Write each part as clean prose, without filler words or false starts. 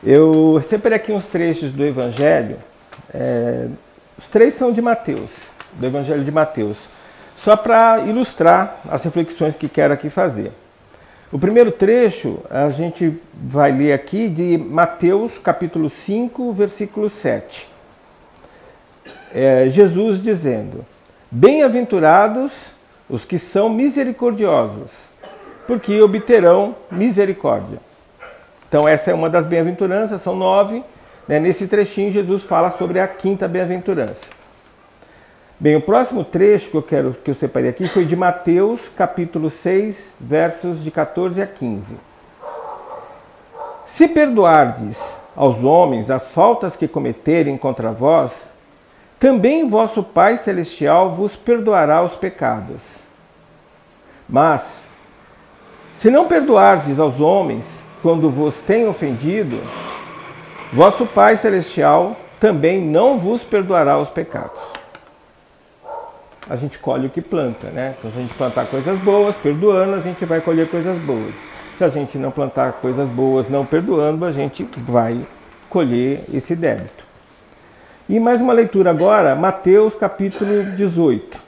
Eu separei aqui uns trechos do Evangelho. Os três são de Mateus, do Evangelho de Mateus, só para ilustrar as reflexões que quero aqui fazer. O primeiro trecho a gente vai ler aqui de Mateus, capítulo 5, versículo 7. Jesus dizendo: Bem-aventurados os que são misericordiosos, porque obterão misericórdia. Então essa é uma das bem-aventuranças, são 9. Nesse trechinho Jesus fala sobre a quinta bem-aventurança. Bem, o próximo trecho que eu separei aqui foi de Mateus, capítulo 6, versos de 14 a 15. Se perdoardes aos homens as faltas que cometerem contra vós, também vosso Pai Celestial vos perdoará os pecados. Mas, se não perdoardes aos homens quando vos têm ofendido, vosso Pai Celestial também não vos perdoará os pecados. A gente colhe o que planta, né? Então, se a gente plantar coisas boas, perdoando, a gente vai colher coisas boas. Se a gente não plantar coisas boas, não perdoando, a gente vai colher esse débito. E mais uma leitura agora, Mateus capítulo 18.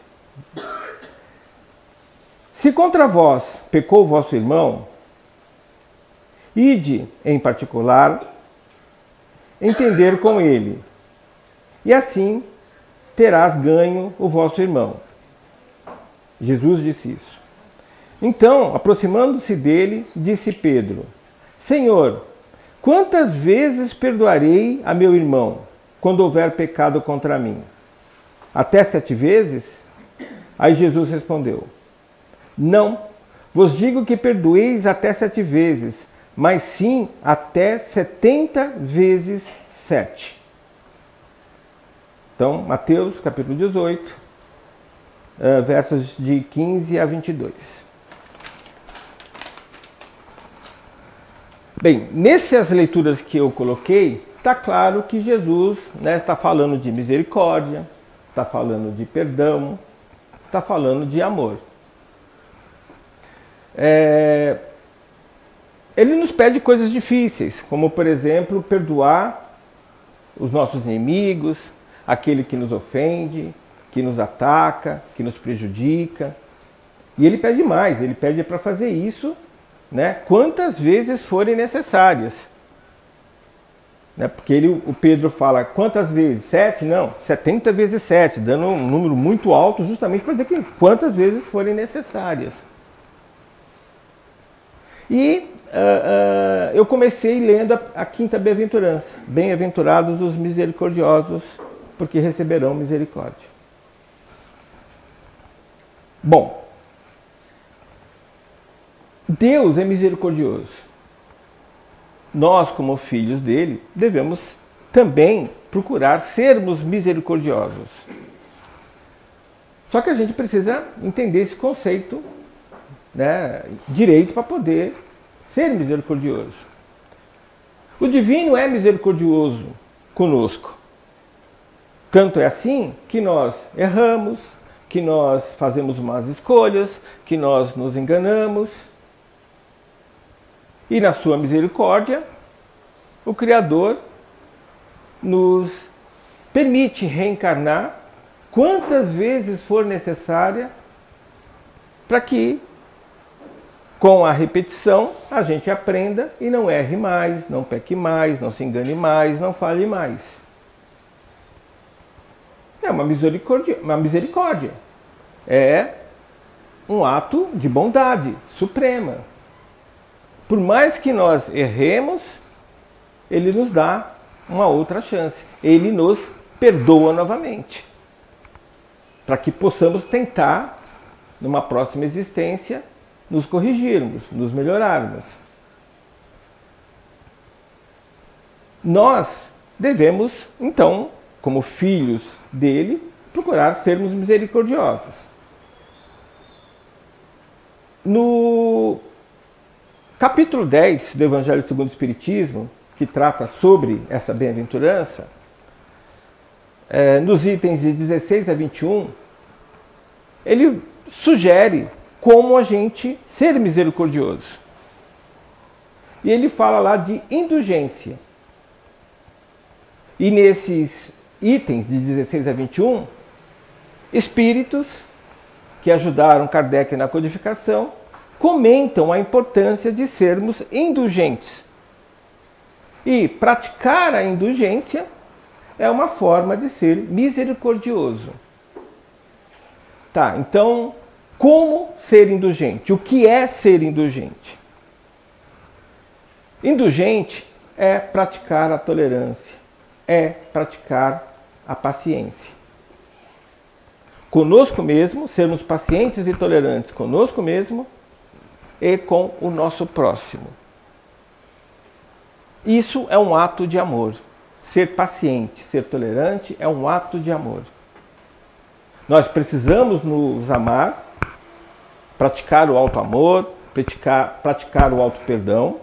Se contra vós pecou o vosso irmão, ide, em particular, entender com ele, e assim terás ganho o vosso irmão. Jesus disse isso. Então, aproximando-se dele, disse Pedro: Senhor, quantas vezes perdoarei a meu irmão, quando houver pecado contra mim? Até 7 vezes? Aí Jesus respondeu: Não, vos digo que perdoeis até 7 vezes, mas sim até 70 vezes 7. Então, Mateus capítulo 18, versos de 15 a 22. Bem, nessas leituras que eu coloquei, está claro que Jesus está falando de misericórdia, está falando de perdão, está falando de amor. Ele nos pede coisas difíceis, como, por exemplo, perdoar os nossos inimigos, aquele que nos ofende, que nos ataca, que nos prejudica. E ele pede mais, ele pede para fazer isso, quantas vezes forem necessárias. Porque o Pedro fala, quantas vezes? 7? Não, 70 vezes 7, dando um número muito alto, justamente para dizer que quantas vezes forem necessárias. E eu comecei lendo a quinta bem-aventurança. Bem-aventurados os misericordiosos, porque receberão misericórdia. Bom, Deus é misericordioso. Nós, como filhos dele, devemos também procurar sermos misericordiosos. Só que a gente precisa entender esse conceito, direito, para poder ser misericordioso. O divino é misericordioso conosco. Tanto é assim que nós erramos, que nós fazemos más escolhas, que nós nos enganamos. E na sua misericórdia, o Criador nos permite reencarnar quantas vezes for necessária para que, com a repetição, a gente aprenda e não erre mais, não peque mais, não se engane mais, não fale mais. É uma misericórdia. É um ato de bondade suprema. Por mais que nós erremos, ele nos dá uma outra chance. Ele nos perdoa novamente. Para que possamos tentar, numa próxima existência, nos corrigirmos, nos melhorarmos. Nós devemos, então, como filhos dele, procurar sermos misericordiosos. No capítulo 10 do Evangelho segundo o Espiritismo, que trata sobre essa bem-aventurança, nos itens de 16 a 21, ele sugere como a gente ser misericordioso. E ele fala lá de indulgência. E nesses itens de 16 a 21, espíritos que ajudaram Kardec na codificação comentam a importância de sermos indulgentes. E praticar a indulgência é uma forma de ser misericordioso. Tá, então, como ser indulgente? O que é ser indulgente? Indulgente é praticar a tolerância, é praticar a paciência. Conosco mesmo, sermos pacientes e tolerantes conosco mesmo e com o nosso próximo. Isso é um ato de amor. Ser paciente, ser tolerante é um ato de amor. Nós precisamos nos amar, praticar o auto-amor, praticar o auto-perdão,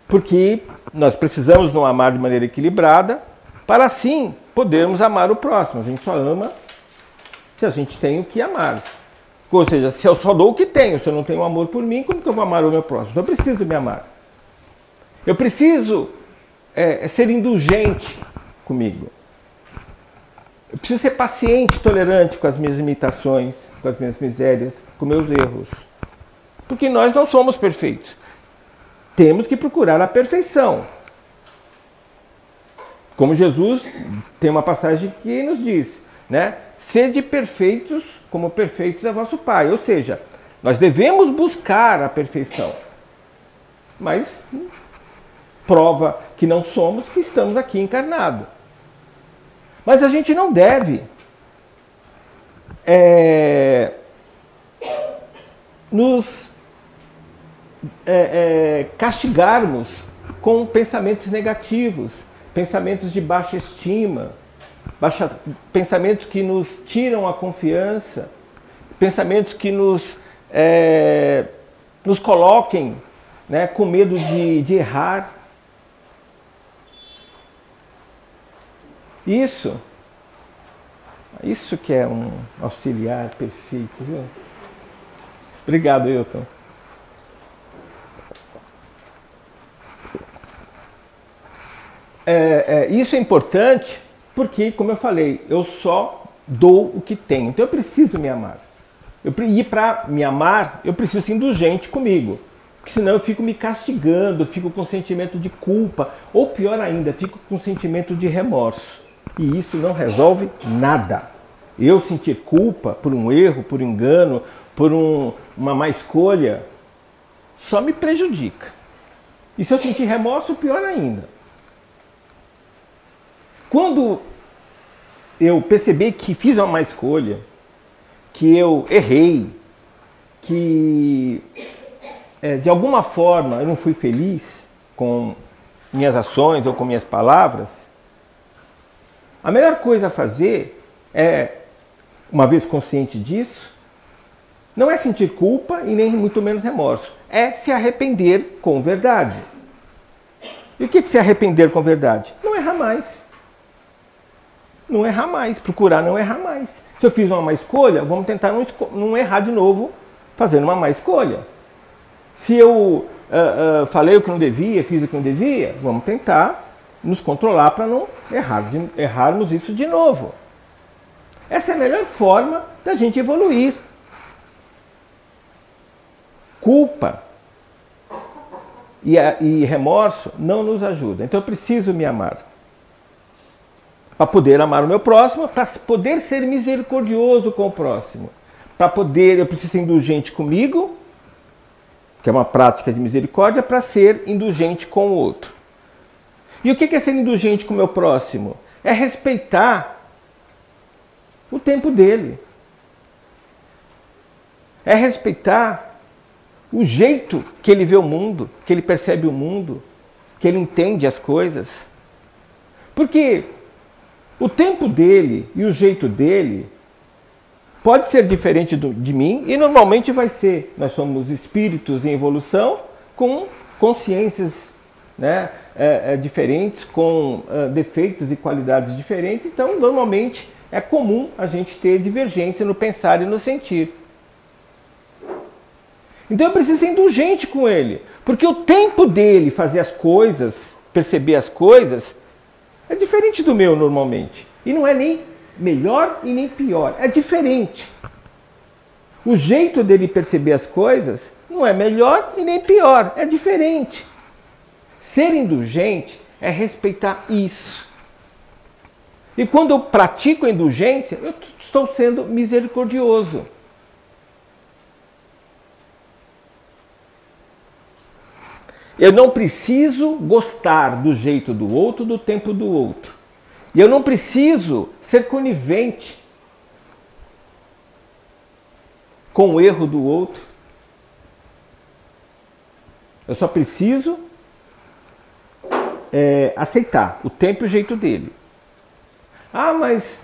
porque nós precisamos nos amar de maneira equilibrada para assim podermos amar o próximo. A gente só ama se a gente tem o que amar. Ou seja, se eu só dou o que tenho, se eu não tenho amor por mim, como que eu vou amar o meu próximo? Então eu preciso me amar. Eu preciso ser indulgente comigo. Eu preciso ser paciente, tolerante com as minhas limitações, com as minhas misérias, com meus erros. Porque nós não somos perfeitos. Temos que procurar a perfeição. Como Jesus tem uma passagem que nos diz, né? Sede perfeitos, como perfeitos é vosso Pai. Ou seja, nós devemos buscar a perfeição. Mas prova que não somos, que estamos aqui encarnados. Mas a gente não deve nos castigarmos com pensamentos negativos, pensamentos de baixa estima, pensamentos que nos tiram a confiança, pensamentos que nos coloquem, né, com medo de errar. Isso que é um auxiliar perfeito, viu? Obrigado, Hilton. Isso é importante porque, como eu falei, eu só dou o que tenho. Então eu preciso me amar. E para me amar, eu preciso ser indulgente comigo. Porque senão eu fico me castigando, fico com sentimento de culpa. Ou pior ainda, fico com sentimento de remorso. E isso não resolve nada. Eu sentir culpa por um erro, por um engano, por uma má escolha, só me prejudica. E se eu sentir remorso, pior ainda. Quando eu perceber que fiz uma má escolha, que eu errei, que de alguma forma eu não fui feliz com minhas ações ou com minhas palavras, a melhor coisa a fazer é, uma vez consciente disso, não é sentir culpa e nem muito menos remorso, é se arrepender com verdade. E o que é se arrepender com verdade? Não errar mais. Não errar mais, procurar não errar mais. Se eu fiz uma má escolha, vamos tentar não errar de novo fazendo uma má escolha. Se eu falei o que não devia, fiz o que não devia, vamos tentar nos controlar para não errarmos isso de novo. Essa é a melhor forma da gente evoluir. Culpa e remorso não nos ajudam. Então eu preciso me amar. Para poder amar o meu próximo, para poder ser misericordioso com o próximo. Eu preciso ser indulgente comigo, que é uma prática de misericórdia, para ser indulgente com o outro. E o que é ser indulgente com o meu próximo? É respeitar o tempo dele. É respeitar o jeito que ele vê o mundo, que ele percebe o mundo, que ele entende as coisas. Porque o tempo dele e o jeito dele pode ser diferente de mim e normalmente vai ser. Nós somos espíritos em evolução com consciências, né, diferentes, com defeitos e qualidades diferentes. Então, normalmente, é comum a gente ter divergência no pensar e no sentir. Então, eu preciso ser indulgente com ele, porque o tempo dele fazer as coisas perceber as coisas é diferente do meu normalmente. E não é nem melhor e nem pior, é diferente. O jeito dele perceber as coisas não é melhor e nem pior, é diferente. Ser indulgente é respeitar isso. E quando eu pratico a indulgência, eu estou sendo misericordioso. Eu não preciso gostar do jeito do outro, do tempo do outro. E eu não preciso ser conivente com o erro do outro. Eu só preciso aceitar o tempo e o jeito dele. Ah, mas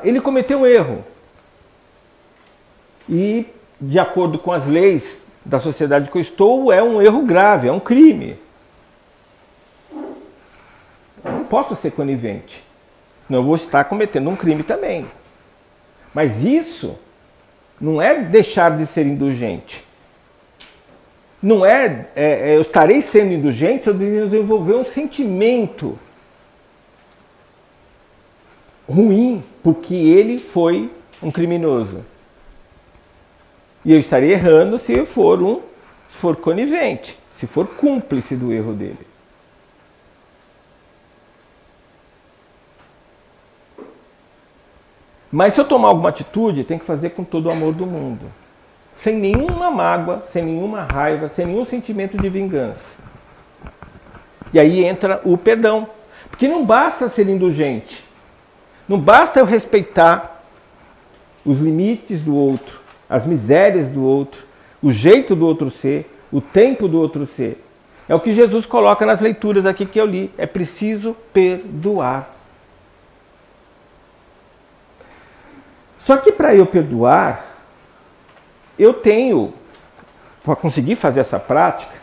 ele cometeu um erro. E, de acordo com as leis da sociedade que eu estou, é um erro grave, é um crime. Eu não posso ser conivente, senão eu vou estar cometendo um crime também. Mas isso não é deixar de ser indulgente. Não eu estarei sendo indulgente se eu desenvolver um sentimento ruim, porque ele foi um criminoso. E eu estarei errando se for conivente, se for cúmplice do erro dele. Mas se eu tomar alguma atitude, tem que fazer com todo o amor do mundo. Sem nenhuma mágoa, sem nenhuma raiva, sem nenhum sentimento de vingança. E aí entra o perdão. Porque não basta ser indulgente. Não basta eu respeitar os limites do outro, as misérias do outro, o jeito do outro ser, o tempo do outro ser. É o que Jesus coloca nas leituras aqui que eu li. É preciso perdoar. Só que para eu perdoar, eu tenho, para conseguir fazer essa prática,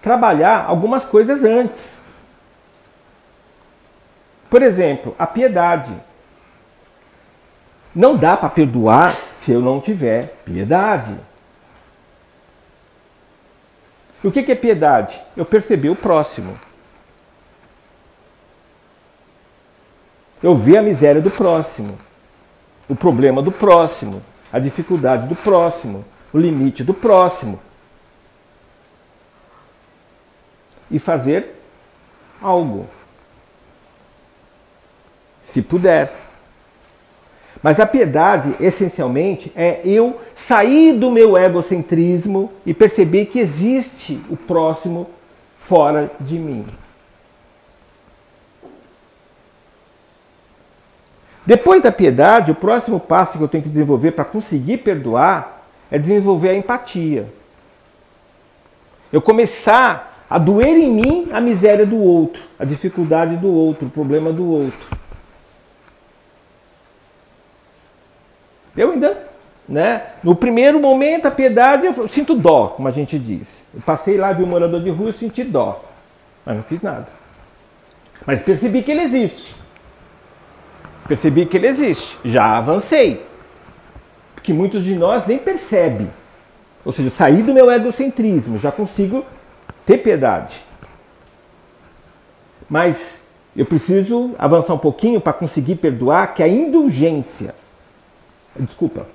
trabalhar algumas coisas antes. Por exemplo, a piedade. Não dá para perdoar se eu não tiver piedade. E o que é piedade? Eu perceber o próximo. Eu ver a miséria do próximo, o problema do próximo, a dificuldade do próximo, o limite do próximo. E fazer algo, se puder. Mas a piedade, essencialmente, é eu sair do meu egocentrismo e perceber que existe o próximo fora de mim. Depois da piedade, o próximo passo que eu tenho que desenvolver para conseguir perdoar é desenvolver a empatia. Eu começar a doer em mim a miséria do outro, a dificuldade do outro, o problema do outro. Eu ainda, no primeiro momento, a piedade, eu sinto dó, como a gente diz. Eu passei lá, vi um morador de rua, eu senti dó. Mas não fiz nada. Mas percebi que ele existe. Percebi que ele existe. Já avancei. Porque muitos de nós nem percebem. Ou seja, saí do meu egocentrismo, já consigo ter piedade. Mas eu preciso avançar um pouquinho para conseguir perdoar, que é a indulgência. Desculpa.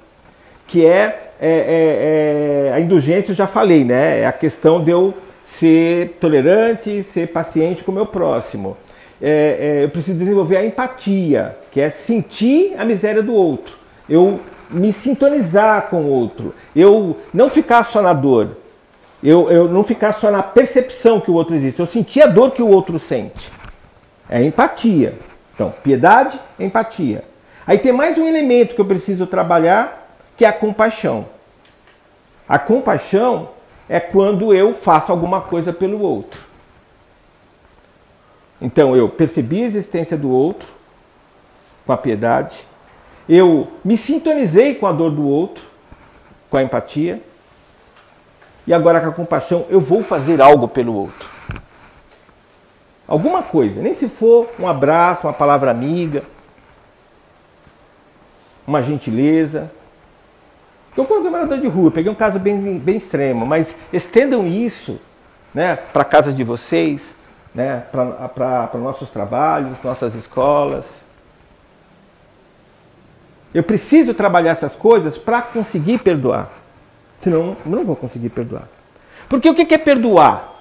Que a indulgência, eu já falei, né? É a questão de eu ser tolerante, ser paciente com o meu próximo. Eu preciso desenvolver a empatia, que é sentir a miséria do outro. Eu me sintonizar com o outro. Eu não ficar só na dor. Eu não ficar só na percepção que o outro existe. Eu sentir a dor que o outro sente. É empatia. Então, piedade, empatia. Aí tem mais um elemento que eu preciso trabalhar, que é a compaixão. A compaixão é quando eu faço alguma coisa pelo outro. Então eu percebi a existência do outro com a piedade, eu me sintonizei com a dor do outro, com a empatia, e agora com a compaixão eu vou fazer algo pelo outro. Alguma coisa, nem se for um abraço, uma palavra amiga, uma gentileza. Eu coloquei morador de rua, peguei um caso bem extremo, mas estendam isso né, para a casa de vocês, né, para nossos trabalhos, nossas escolas. Eu preciso trabalhar essas coisas para conseguir perdoar. Senão, eu não vou conseguir perdoar. Porque o que é perdoar?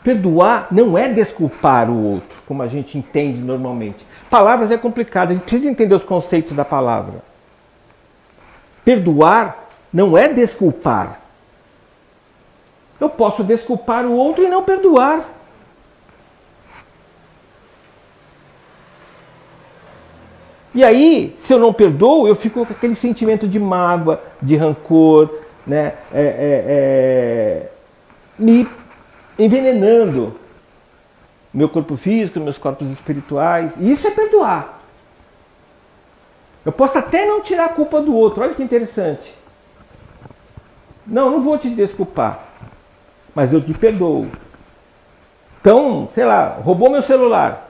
Perdoar não é desculpar o outro, como a gente entende normalmente. Palavras é complicado, a gente precisa entender os conceitos da palavra. Perdoar não é desculpar. Eu posso desculpar o outro e não perdoar. E aí, se eu não perdoo, eu fico com aquele sentimento de mágoa, de rancor, né? Me envenenando meu corpo físico, meus corpos espirituais. E isso é perdoar. Eu posso até não tirar a culpa do outro. Olha que interessante. Não vou te desculpar. Mas eu te perdoo. Então, sei lá, roubou meu celular.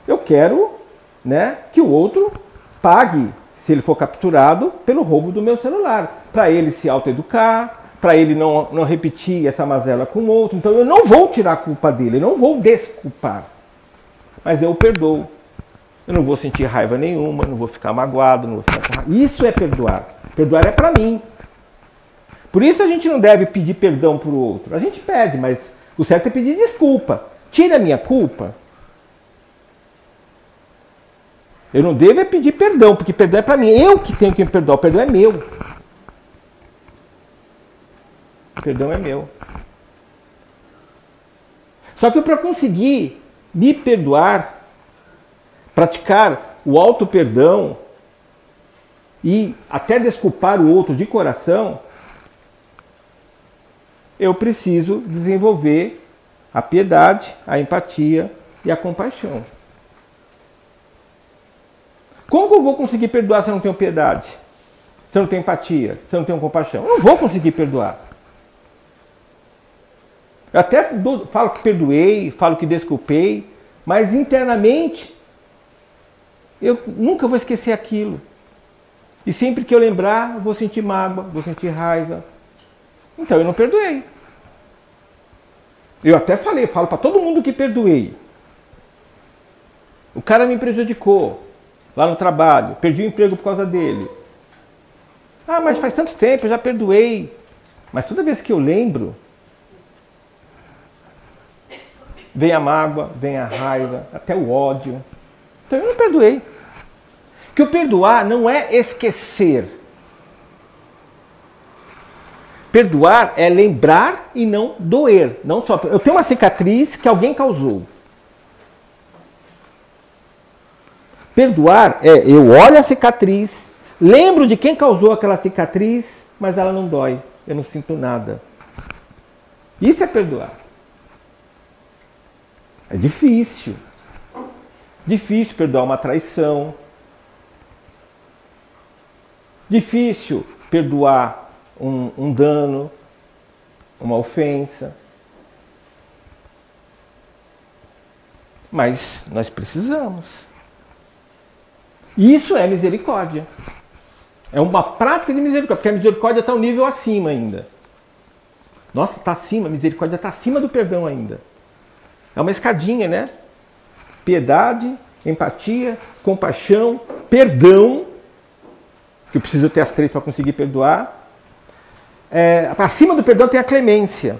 Eu quero, né, que o outro pague, se ele for capturado, pelo roubo do meu celular. Para ele se autoeducar, para ele não repetir essa mazela com o outro. Então eu não vou tirar a culpa dele, eu não vou desculpar. Mas eu o perdoo. Eu não vou sentir raiva nenhuma, não vou ficar magoado, não vou ficar com raiva. Isso é perdoar. Perdoar é para mim. Por isso a gente não deve pedir perdão para o outro. A gente pede, mas o certo é pedir desculpa. Tira a minha culpa. Eu não devo é pedir perdão, porque perdão é para mim. Eu que tenho que me perdoar. O perdão é meu. O perdão é meu. Só que para conseguir me perdoar, praticar o auto-perdão e até desculpar o outro de coração, eu preciso desenvolver a piedade, a empatia e a compaixão. Como que eu vou conseguir perdoar se eu não tenho piedade? Se eu não tenho empatia? Se eu não tenho compaixão? Eu não vou conseguir perdoar. Eu até falo que perdoei, falo que desculpei, mas internamente eu nunca vou esquecer aquilo. E sempre que eu lembrar, eu vou sentir mágoa, vou sentir raiva. Então eu não perdoei. Eu até falo para todo mundo que perdoei. O cara me prejudicou lá no trabalho, perdi o emprego por causa dele. Ah, mas faz tanto tempo, eu já perdoei. Mas toda vez que eu lembro, vem a mágoa, vem a raiva, até o ódio. Então eu não perdoei. Que o perdoar não é esquecer. Perdoar é lembrar e não doer. Não só. Eu tenho uma cicatriz que alguém causou. Perdoar é eu olho a cicatriz, lembro de quem causou aquela cicatriz, mas ela não dói. Eu não sinto nada. Isso é perdoar. É difícil. Difícil perdoar uma traição. Difícil perdoar um dano, uma ofensa. Mas nós precisamos. Isso é misericórdia. É uma prática de misericórdia, porque a misericórdia está um nível acima ainda. Nossa, está acima, a misericórdia está acima do perdão ainda. É uma escadinha, né? Piedade, empatia, compaixão, perdão, que eu preciso ter as três para conseguir perdoar. Acima do perdão tem a clemência.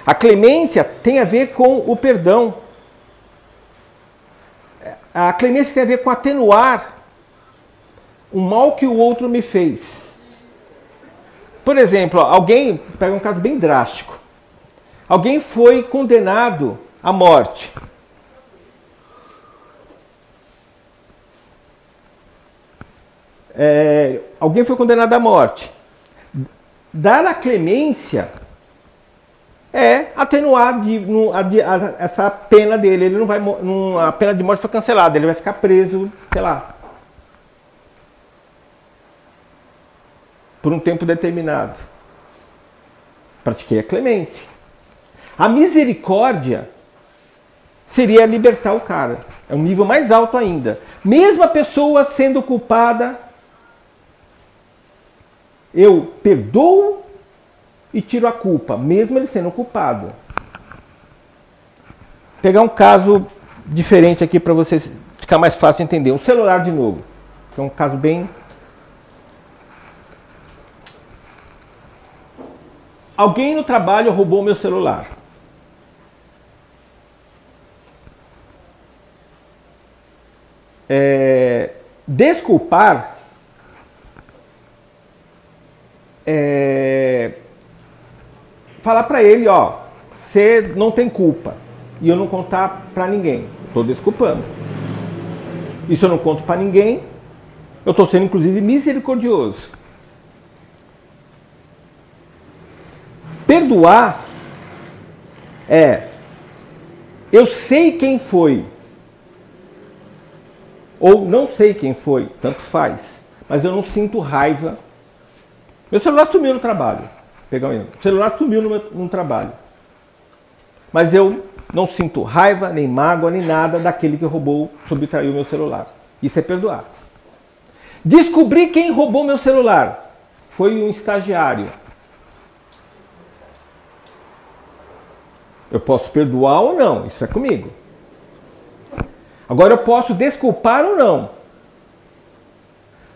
A clemência tem a ver com o perdão. A clemência tem a ver com atenuar o mal que o outro me fez. Por exemplo, alguém, pega um caso bem drástico. Alguém foi condenado à morte. Alguém foi condenado à morte. Dar a clemência é atenuar essa pena dele. Ele não vai, a pena de morte foi cancelada, ele vai ficar preso, sei lá, por um tempo determinado. Pratiquei a clemência. A misericórdia seria libertar o cara. É um nível mais alto ainda. Mesmo a pessoa sendo culpada, eu perdoo e tiro a culpa, mesmo ele sendo culpado. Vou pegar um caso diferente aqui para vocês ficar mais fácil de entender. Um celular de novo, que é um caso bem... Alguém no trabalho roubou meu celular. Desculpar falar para ele, ó, você não tem culpa e eu não contar para ninguém. Estou desculpando. E se eu não conto para ninguém, eu estou sendo inclusive misericordioso. Perdoar eu sei quem foi, ou não sei quem foi, tanto faz, mas eu não sinto raiva. Meu celular sumiu no trabalho. Pegar o celular sumiu no trabalho. Mas eu não sinto raiva, nem mágoa, nem nada daquele que roubou, subtraiu meu celular. Isso é perdoar. Descobri quem roubou meu celular. Foi um estagiário. Eu posso perdoar ou não, isso é comigo. Agora eu posso desculpar ou não.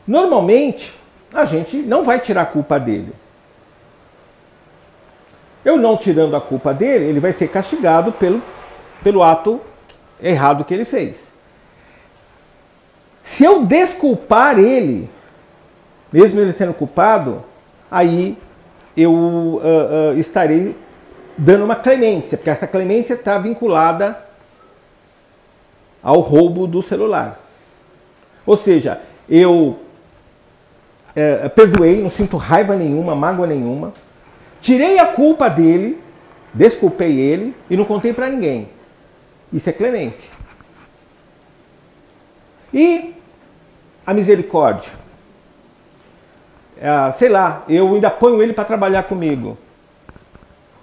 Normalmente, a gente não vai tirar a culpa dele. Eu não tirando a culpa dele, ele vai ser castigado pelo ato errado que ele fez. Se eu desculpar ele, mesmo ele sendo culpado, aí eu estarei dando uma clemência, porque essa clemência está vinculada ao roubo do celular. Ou seja, eu perdoei, não sinto raiva nenhuma, mágoa nenhuma, tirei a culpa dele, desculpei ele e não contei para ninguém. Isso é clemência. E a misericórdia? Sei lá, eu ainda ponho ele para trabalhar comigo.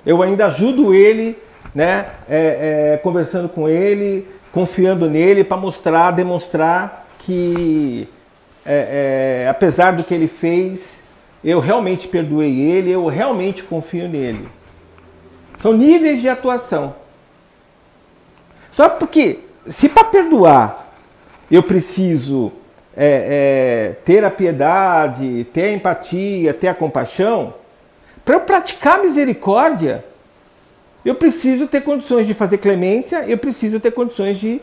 Eu ainda ajudo ele, né, conversando com ele, confiando nele para demonstrar que, apesar do que ele fez, eu realmente perdoei ele, eu realmente confio nele. São níveis de atuação. Só porque, se para perdoar eu preciso ter a piedade, ter a empatia, ter a compaixão, para eu praticar misericórdia, eu preciso ter condições de fazer clemência, eu preciso ter condições de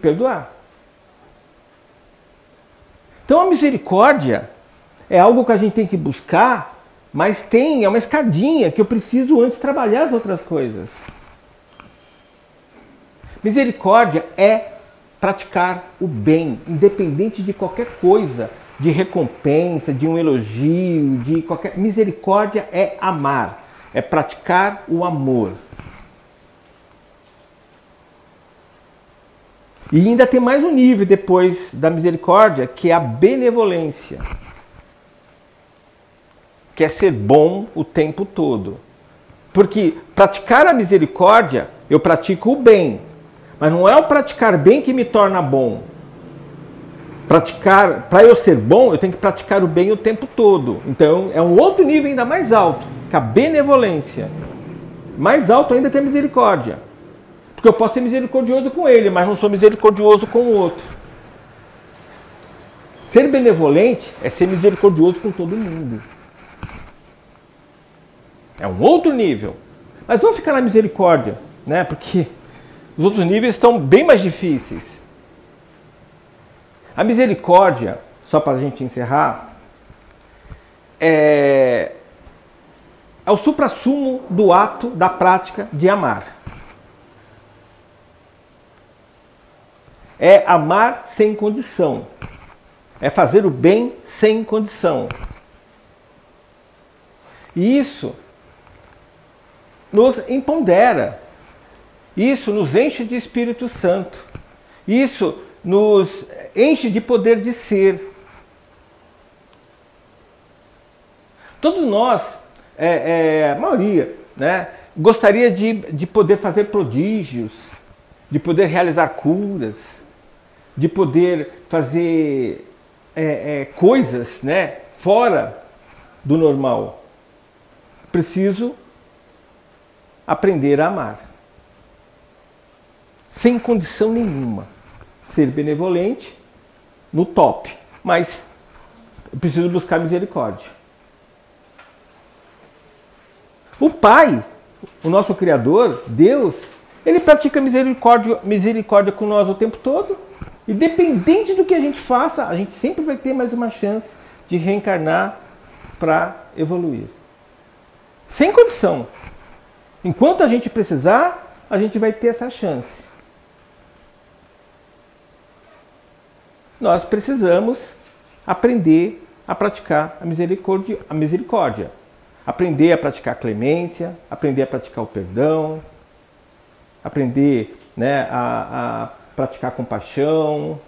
perdoar. Então a misericórdia é algo que a gente tem que buscar, mas é uma escadinha que eu preciso antes trabalhar as outras coisas. Misericórdia é praticar o bem, independente de qualquer coisa, de recompensa, de um elogio, de qualquer... Misericórdia é amar, é praticar o amor. E ainda tem mais um nível depois da misericórdia, que é a benevolência. Que é ser bom o tempo todo. Porque praticar a misericórdia, eu pratico o bem. Mas não é o praticar bem que me torna bom. Para eu ser bom, eu tenho que praticar o bem o tempo todo. Então é um outro nível ainda mais alto, que é a benevolência. Mais alto ainda que a misericórdia. Porque eu posso ser misericordioso com ele, mas não sou misericordioso com o outro. Ser benevolente é ser misericordioso com todo mundo. É um outro nível. Mas vamos ficar na misericórdia, né? Porque os outros níveis estão bem mais difíceis. A misericórdia, só para a gente encerrar, é o suprassumo do ato, da prática de amar. É amar sem condição. É fazer o bem sem condição. E isso nos empodera. Isso nos enche de Espírito Santo. Isso nos enche de poder de ser. Todos nós, a maioria, né, gostaria de poder fazer prodígios, de poder realizar curas, de poder fazer coisas, né, fora do normal. Preciso aprender a amar. Sem condição nenhuma. Ser benevolente no top. Mas eu preciso buscar misericórdia. O Pai, o nosso Criador, Deus, Ele pratica misericórdia com nós o tempo todo. Independente do que a gente faça, a gente sempre vai ter mais uma chance de reencarnar para evoluir. Sem condição. Enquanto a gente precisar, a gente vai ter essa chance. Nós precisamos aprender a praticar a misericórdia. Aprender a praticar a clemência, aprender a praticar o perdão, aprender, né, a praticar a compaixão,